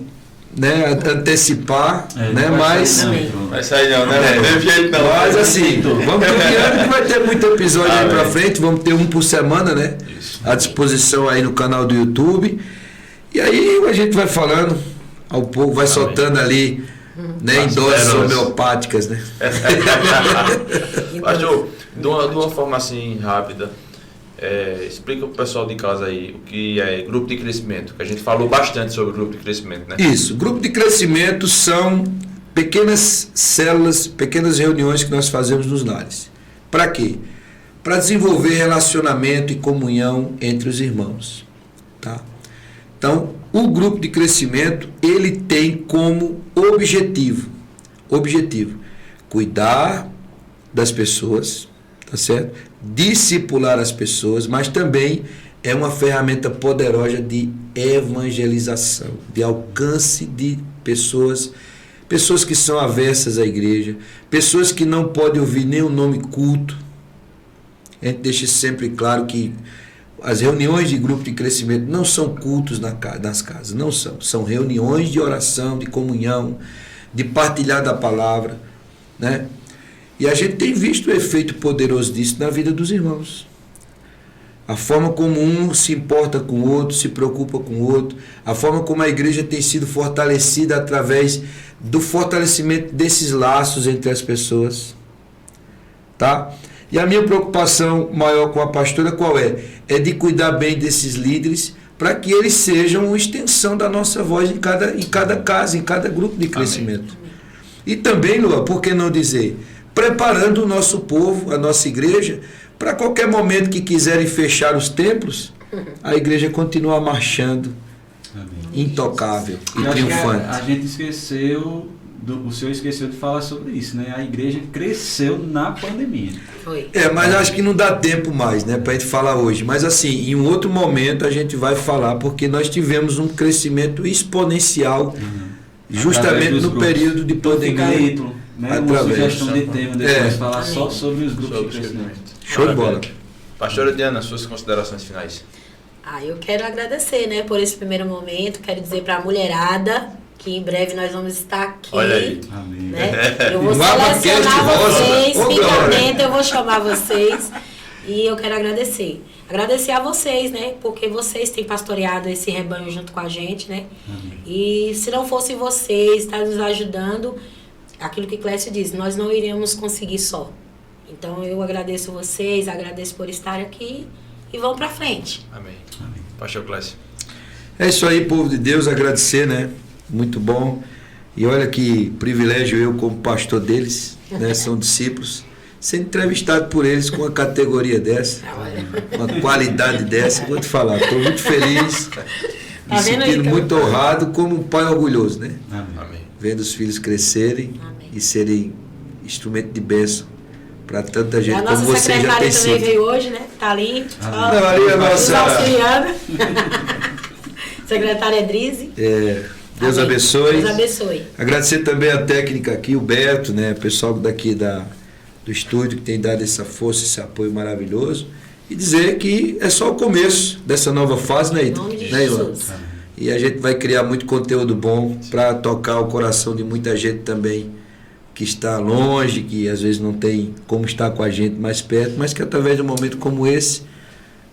né, antecipar, né? Mas Vai sair não, né? Não tem jeito não. mas assim, vamos criando que vai ter muito episódio aí pra Amém. frente, vamos ter um por semana, né? Isso. À disposição aí no canal do YouTube. E aí a gente vai falando, ao pouco vai soltando ali, né, em As doses pérolas. homeopáticas, né? Pastor, de uma forma assim rápida, Explica para o pessoal de casa aí o que é grupo de crescimento, que a gente falou bastante sobre grupo de crescimento, né? Isso, grupo de crescimento são pequenas células, pequenas reuniões que nós fazemos nos lares. Para quê? Para desenvolver relacionamento e comunhão entre os irmãos, tá? Então, o grupo de crescimento, ele tem como objetivo cuidar das pessoas, tá certo? Discipular as pessoas, mas também é uma ferramenta poderosa de evangelização, de alcance de pessoas que são aversas à igreja, pessoas que não podem ouvir nem o nome culto. A gente deixa sempre claro que as reuniões de grupo de crescimento não são cultos nas casas, não são. São reuniões de oração, de comunhão, de partilhar da palavra, né? E a gente tem visto o efeito poderoso disso na vida dos irmãos. A forma como um se importa com o outro, se preocupa com o outro, a forma como a igreja tem sido fortalecida através do fortalecimento desses laços entre as pessoas, tá? E a minha preocupação maior com a pastora qual é? É de cuidar bem desses líderes para que eles sejam uma extensão da nossa voz em cada casa, em cada grupo de crescimento. Amém. E também, Lua, por que não dizer, preparando o nosso povo, a nossa igreja, para qualquer momento que quiserem fechar os templos, a igreja continua marchando, amém, intocável e triunfante. A gente esqueceu, o senhor esqueceu de falar sobre isso, né? A igreja cresceu na pandemia. Foi. Mas acho que não dá tempo mais, né, para a gente falar hoje. Mas assim, em um outro momento a gente vai falar, porque nós tivemos um crescimento exponencial, justamente no período de pandemia. Fica aí, né? Uma sugestão de tema, depois falar amém, só sobre os grupos de crescimento. Show de bola. Pastora Diana, suas considerações finais. Eu quero agradecer, né, por esse primeiro momento. Quero dizer para a mulherada que em breve nós vamos estar aqui. Olha aí. Né? Eu vou selecionar vocês, fica atento, eu vou chamar vocês. E eu quero agradecer. Agradecer a vocês, né? Porque vocês têm pastoreado esse rebanho junto com a gente, né? Amém. E se não fosse vocês estar nos ajudando, aquilo que Clécio disse, nós não iríamos conseguir só. Então eu agradeço vocês, agradeço por estar aqui e vamos para frente. Amém. Amém. Pastor Clécio. É isso aí, povo de Deus, agradecer, né? Muito bom. E olha que privilégio eu como pastor deles, né? São discípulos, ser entrevistado por eles com uma categoria dessa, uma qualidade dessa. Vou te falar, estou muito feliz, me sentindo muito honrado como um pai orgulhoso, né? Amém. Vendo os filhos crescerem, amém, e serem instrumento de bênção para tanta gente como você já tem sido. A nossa secretária também veio hoje, né? Tá ali. Não, ali a nossa auxiliando. Secretária Drizzy. Deus amém, abençoe. Deus abençoe. Agradecer também a técnica aqui, o Beto, né? O pessoal daqui do estúdio que tem dado essa força, esse apoio maravilhoso. E dizer que é só o começo dessa nova fase, né, Ida? Né, Ilan? E a gente vai criar muito conteúdo bom para tocar o coração de muita gente também que está longe, que às vezes não tem como estar com a gente mais perto, mas que através de um momento como esse,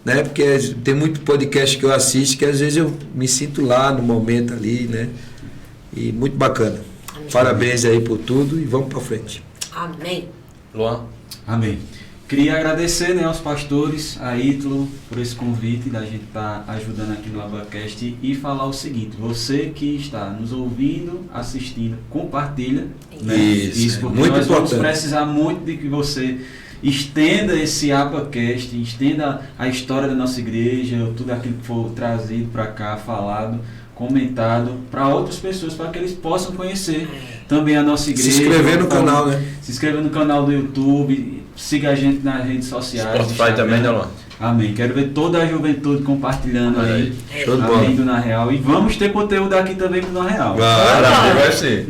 né? Porque tem muito podcast que eu assisto que às vezes eu me sinto lá no momento ali, né? E muito bacana. Amém. Parabéns aí por tudo e vamos para frente. Amém. Luan. Amém. Queria agradecer, né, aos pastores, a Ítalo, por esse convite da gente estar ajudando aqui no Abacast e falar o seguinte: você que está nos ouvindo, assistindo, compartilha, né? Isso, porque muito nós importante. Vamos precisar muito de que você estenda esse Abacast, estenda a história da nossa igreja, tudo aquilo que for trazido para cá, falado, comentado para outras pessoas, para que eles possam conhecer também a nossa igreja. Se inscrever no canal, né? Se inscrever no canal do YouTube, siga a gente nas redes sociais. Spotify também, né, Luan? Amém. Quero ver toda a juventude compartilhando aí. Show de bola. Do Na Real. E vamos ter conteúdo aqui também pro Na Real. Vai ser.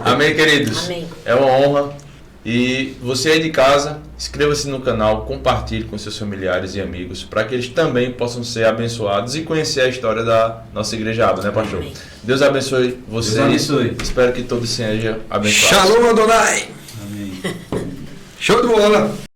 Amém, queridos. Amém. É uma honra. E você aí de casa, inscreva-se no canal, compartilhe com seus familiares e amigos, para que eles também possam ser abençoados e conhecer a história da nossa igreja Aba, né, pastor? Amém. Deus abençoe vocês. Deus abençoe. Espero que todos sejam abençoados. Shalom Adonai. Amém. Show de bola.